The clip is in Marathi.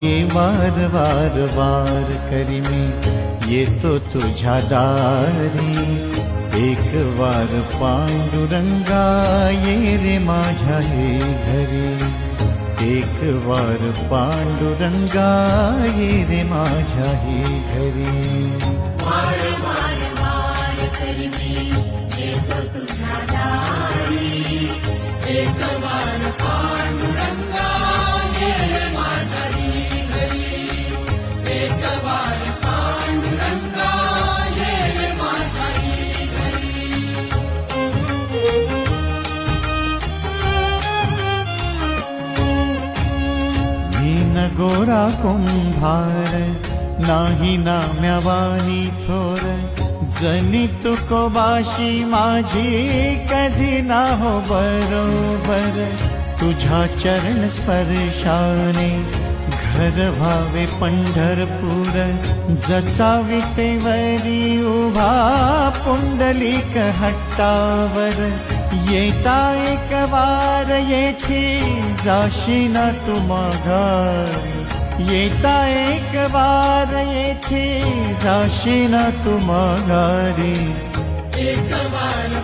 वार वार वार करी मी येतो तुझ्या दारी, एक वार पांडुरंगा ये रे माझ्या हे घरी, एक वार पांडुरंगा ये रे माझ्या हे घरी। वार वार वार करी मी येतो तुझ्या दारी, एक वार पांडुरंगा ये रे माझ्या हे घरी, एक वार पांडुरंगा ये रे माझ्या हे घरी। मी न गोरा कुंभार नाही नाम्यावानी थोर, जनी तुकोबाशी माझी कधी ना हो बरोबर, तुझ्या चरण स्पर्शाने घर व्हावे पंढरपूर, जसा विटेवरी उभा पुंडलिक हट्टावर, येता एक वार येथे जाशी ना तू माघारी, येता एक वार येथे जाशी ना तू माघारी, एक वार